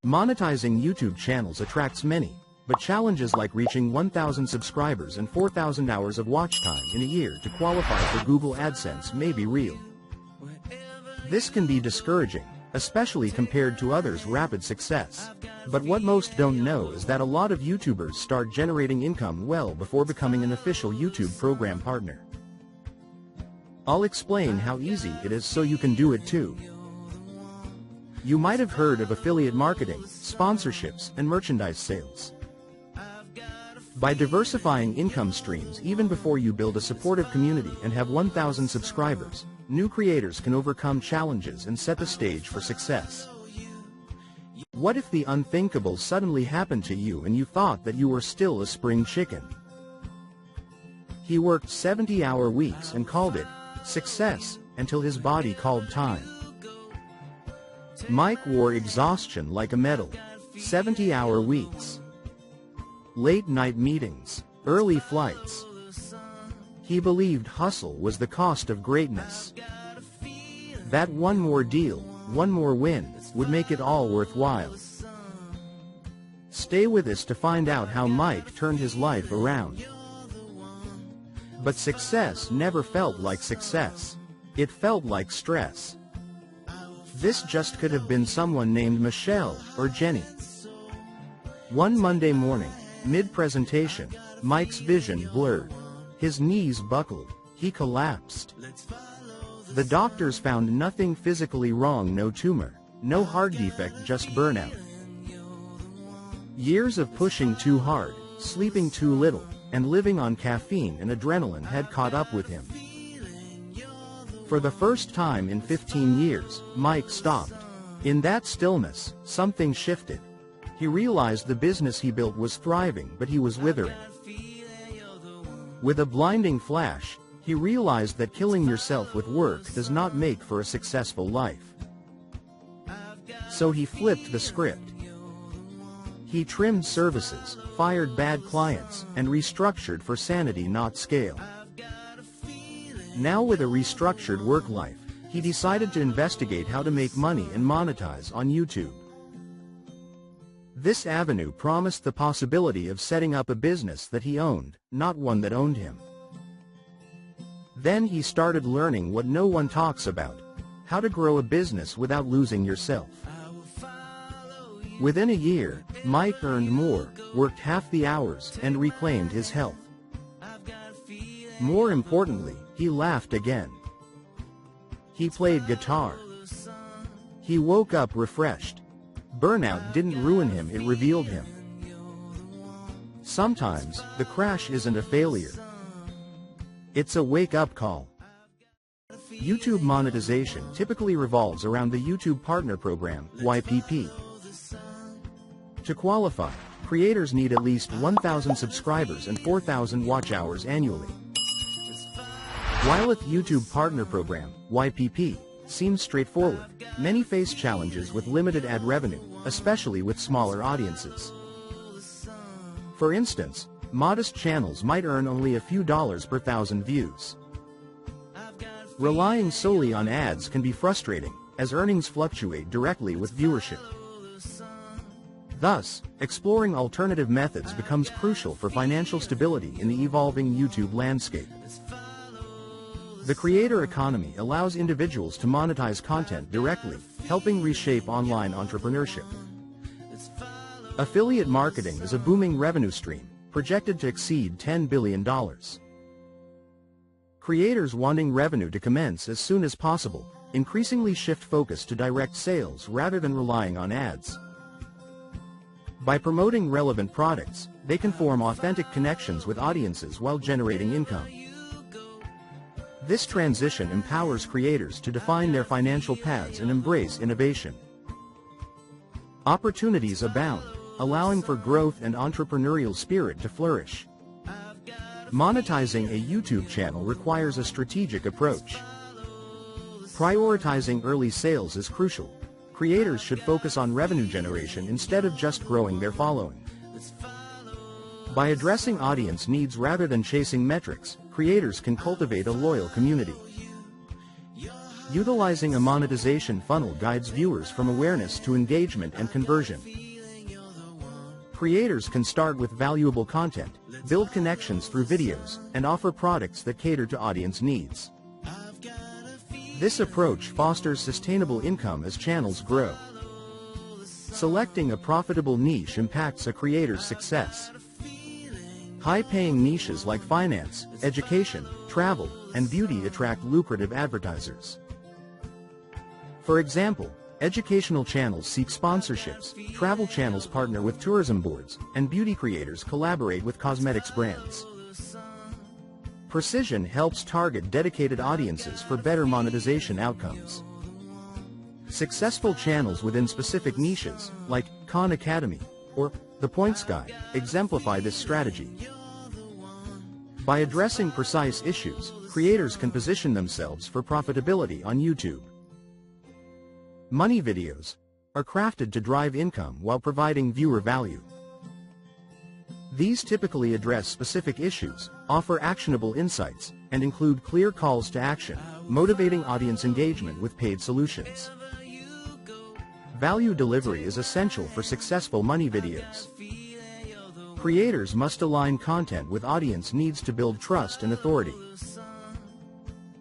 Monetizing YouTube channels attracts many, but challenges like reaching 1,000 subscribers and 4,000 hours of watch time in a year to qualify for Google AdSense may be real. This can be discouraging, especially compared to others' rapid success. But what most don't know is that a lot of YouTubers start generating income well before becoming an official YouTube program partner. I'll explain how easy it is so you can do it too. You might have heard of affiliate marketing, sponsorships, and merchandise sales. By diversifying income streams even before you build a supportive community and have 1,000 subscribers, new creators can overcome challenges and set the stage for success. What if the unthinkable suddenly happened to you and you thought that you were still a spring chicken? He worked 70-hour weeks and called it success until his body called time. Mike wore exhaustion like a medal. 70-hour weeks. Late-night meetings. Early flights. He believed hustle was the cost of greatness. That one more deal, one more win, would make it all worthwhile. Stay with us to find out how Mike turned his life around. But success never felt like success. It felt like stress. This just could have been someone named Michelle or Jenny. One Monday morning, mid-presentation, Mike's vision blurred. His knees buckled. He collapsed. The doctors found nothing physically wrong, no tumor, no heart defect, just burnout. Years of pushing too hard, sleeping too little, and living on caffeine and adrenaline had caught up with him. For the first time in 15 years, Mike stopped. In that stillness, something shifted. He realized the business he built was thriving, but he was withering. With a blinding flash, he realized that killing yourself with work does not make for a successful life. So he flipped the script. He trimmed services, fired bad clients, and restructured for sanity, not scale. Now with a restructured work life, he decided to investigate how to make money and monetize on YouTube. This avenue promised the possibility of setting up a business that he owned, not one that owned him. Then he started learning what no one talks about: how to grow a business without losing yourself. Within a year, Mike earned more, worked half the hours, and reclaimed his health. More importantly, he laughed again. He played guitar. He woke up refreshed. Burnout didn't ruin him, it revealed him. Sometimes, the crash isn't a failure. It's a wake-up call. YouTube monetization typically revolves around the YouTube Partner Program, YPP. To qualify, creators need at least 1,000 subscribers and 4,000 watch hours annually. While the YouTube Partner Program, YPP, seems straightforward, many face challenges with limited ad revenue, especially with smaller audiences. For instance, modest channels might earn only a few dollars per 1,000 views. Relying solely on ads can be frustrating, as earnings fluctuate directly with viewership. Thus, exploring alternative methods becomes crucial for financial stability in the evolving YouTube landscape. The creator economy allows individuals to monetize content directly, helping reshape online entrepreneurship. Affiliate marketing is a booming revenue stream, projected to exceed $10 billion. Creators wanting revenue to commence as soon as possible increasingly shift focus to direct sales rather than relying on ads. By promoting relevant products, they can form authentic connections with audiences while generating income. This transition empowers creators to define their financial paths and embrace innovation. Opportunities abound, allowing for growth and entrepreneurial spirit to flourish. Monetizing a YouTube channel requires a strategic approach. Prioritizing early sales is crucial. Creators should focus on revenue generation instead of just growing their following. By addressing audience needs rather than chasing metrics, creators can cultivate a loyal community. Utilizing a monetization funnel guides viewers from awareness to engagement and conversion. Creators can start with valuable content, build connections through videos, and offer products that cater to audience needs. This approach fosters sustainable income as channels grow. Selecting a profitable niche impacts a creator's success. High-paying niches like finance, education, travel, and beauty attract lucrative advertisers. For example, educational channels seek sponsorships, travel channels partner with tourism boards, and beauty creators collaborate with cosmetics brands. Precision helps target dedicated audiences for better monetization outcomes. Successful channels within specific niches, like Khan Academy or The Points Guy, exemplify this strategy. By addressing precise issues, creators can position themselves for profitability on YouTube. Money videos are crafted to drive income while providing viewer value. These typically address specific issues, offer actionable insights, and include clear calls to action, motivating audience engagement with paid solutions. Value delivery is essential for successful money videos. Creators must align content with audience needs to build trust and authority.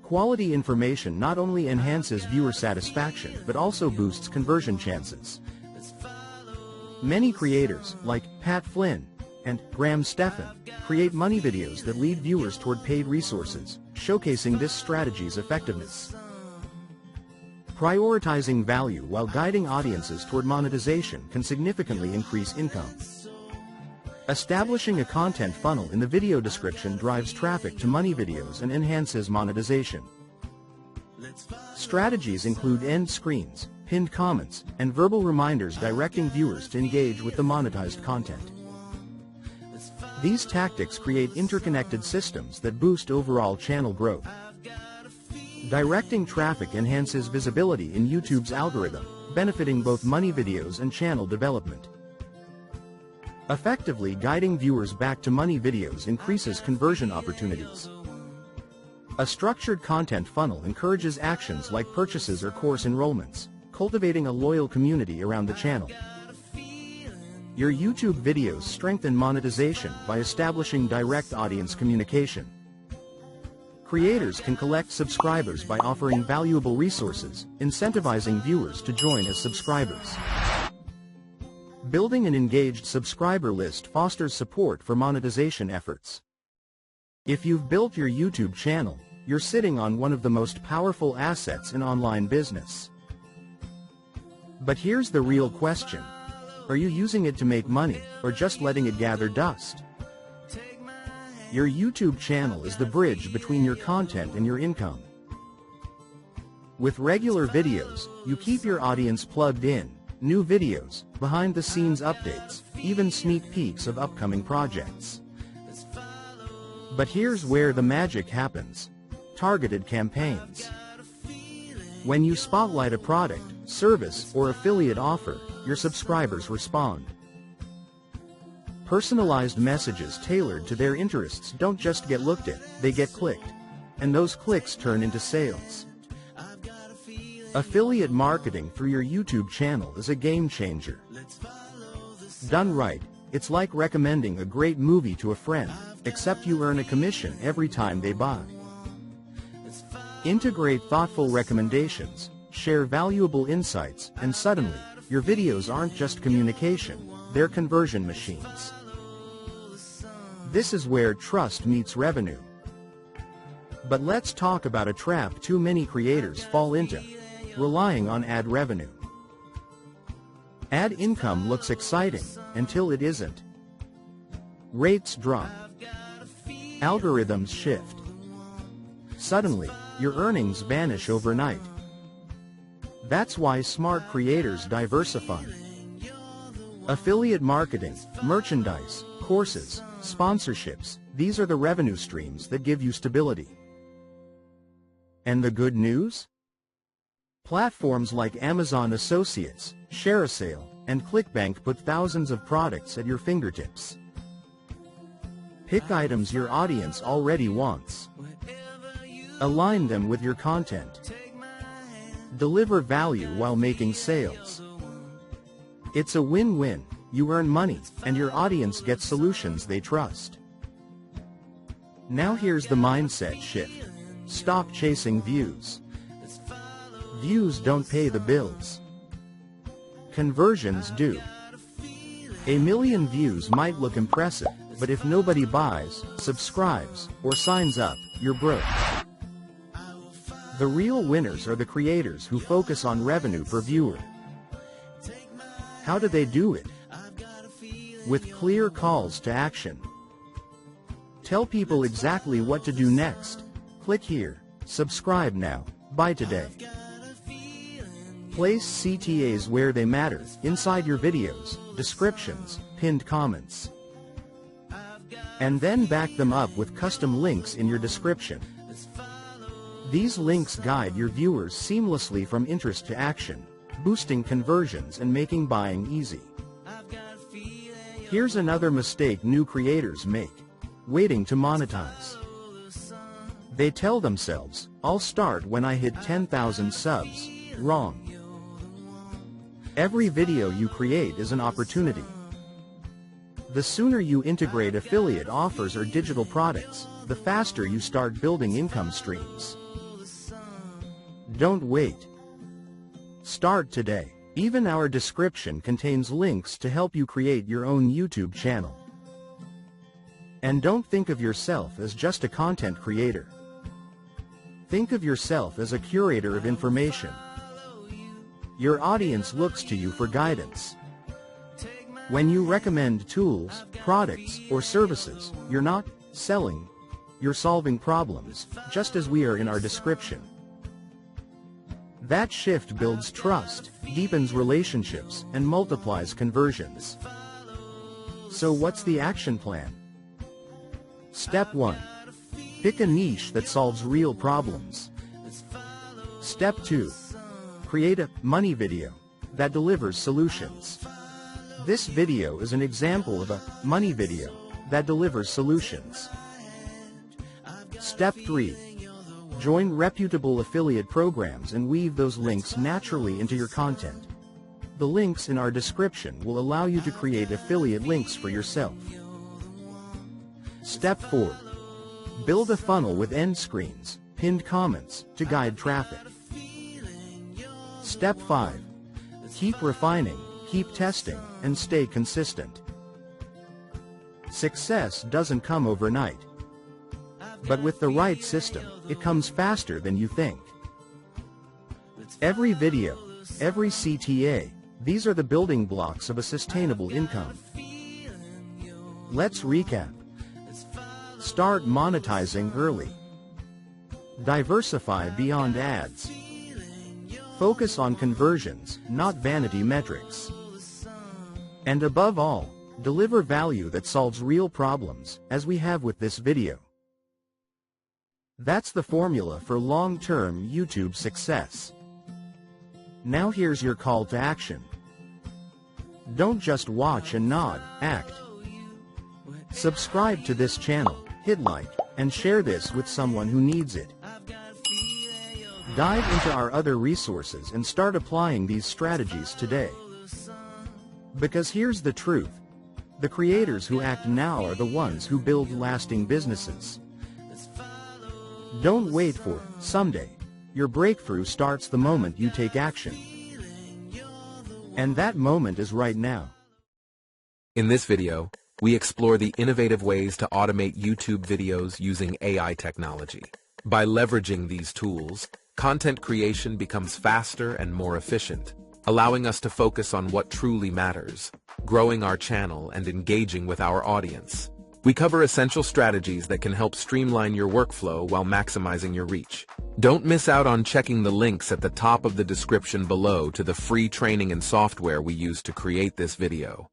Quality information not only enhances viewer satisfaction but also boosts conversion chances. Many creators, like Pat Flynn and Graham Stephan, create money videos that lead viewers toward paid resources, showcasing this strategy's effectiveness. Prioritizing value while guiding audiences toward monetization can significantly increase income. Establishing a content funnel in the video description drives traffic to money videos and enhances monetization. Strategies include end screens, pinned comments, and verbal reminders directing viewers to engage with the monetized content. These tactics create interconnected systems that boost overall channel growth. Directing traffic enhances visibility in YouTube's algorithm, benefiting both money videos and channel development. Effectively guiding viewers back to money videos increases conversion opportunities. A structured content funnel encourages actions like purchases or course enrollments, cultivating a loyal community around the channel. Your YouTube videos strengthen monetization by establishing direct audience communication. Creators can collect subscribers by offering valuable resources, incentivizing viewers to join as subscribers. Building an engaged subscriber list fosters support for monetization efforts. If you've built your YouTube channel, you're sitting on one of the most powerful assets in online business. But here's the real question. Are you using it to make money, or just letting it gather dust? Your YouTube channel is the bridge between your content and your income. With regular videos, you keep your audience plugged in. New videos, behind-the-scenes updates, even sneak peeks of upcoming projects. But here's where the magic happens. Targeted campaigns. When you spotlight a product, service, or affiliate offer, your subscribers respond. Personalized messages tailored to their interests don't just get looked at, they get clicked. And those clicks turn into sales. Affiliate marketing through your YouTube channel is a game changer. Done right, it's like recommending a great movie to a friend, except you earn a commission every time they buy. Integrate thoughtful recommendations, share valuable insights, and suddenly, your videos aren't just communication, they're conversion machines. This is where trust meets revenue. But let's talk about a trap too many creators fall into: relying on ad revenue. Ad income looks exciting, until it isn't. Rates drop. Algorithms shift. Suddenly, your earnings vanish overnight. That's why smart creators diversify. Affiliate marketing, merchandise, courses, sponsorships, these are the revenue streams that give you stability. And the good news? Platforms like Amazon Associates, ShareASale, and ClickBank put thousands of products at your fingertips. Pick items your audience already wants. Align them with your content. Deliver value while making sales. It's a win-win. You earn money, and your audience gets solutions they trust. Now here's the mindset shift. Stop chasing views. Views don't pay the bills. Conversions do. 1 million views might look impressive, but if nobody buys, subscribes, or signs up, you're broke. The real winners are the creators who focus on revenue per viewer. How do they do it? With clear calls to action. Tell people exactly what to do next. Click here, subscribe now, buy today. Place CTAs where they matter, inside your videos, descriptions, pinned comments. And then back them up with custom links in your description. These links guide your viewers seamlessly from interest to action, boosting conversions and making buying easy. Here's another mistake new creators make: waiting to monetize. They tell themselves, "I'll start when I hit 10,000 subs." Wrong. Every video you create is an opportunity. The sooner you integrate affiliate offers or digital products, the faster you start building income streams. Don't wait. Start today. Even our description contains links to help you create your own YouTube channel. And don't think of yourself as just a content creator. Think of yourself as a curator of information. Your audience looks to you for guidance. When you recommend tools, products, or services, you're not selling, you're solving problems, just as we are in our description. That shift builds trust, deepens relationships, and multiplies conversions. So what's the action plan? Step 1. Pick a niche that solves real problems. Step 2. Create a money video that delivers solutions. This video is an example of a money video that delivers solutions. Step 3. Join reputable affiliate programs and weave those links naturally into your content. The links in our description will allow you to create affiliate links for yourself. Step 4. Build a funnel with end screens, pinned comments, to guide traffic. Step 5. Keep refining, keep testing, and stay consistent. Success doesn't come overnight. But with the right system, it comes faster than you think. Every video, every CTA, these are the building blocks of a sustainable income. Let's recap. Start monetizing early. Diversify beyond ads. Focus on conversions, not vanity metrics. And above all, deliver value that solves real problems, as we have with this video. That's the formula for long-term YouTube success. Now here's your call to action. Don't just watch and nod, act. Subscribe to this channel, hit like, and share this with someone who needs it. Dive into our other resources and start applying these strategies today. Because here's the truth. The creators who act now are the ones who build lasting businesses. Don't wait for someday. Your breakthrough starts the moment you take action. And that moment is right now. In this video, we explore the innovative ways to automate YouTube videos using AI technology. By leveraging these tools, content creation becomes faster and more efficient, allowing us to focus on what truly matters, growing our channel and engaging with our audience. We cover essential strategies that can help streamline your workflow while maximizing your reach. Don't miss out on checking the links at the top of the description below to the free training and software we use to create this video.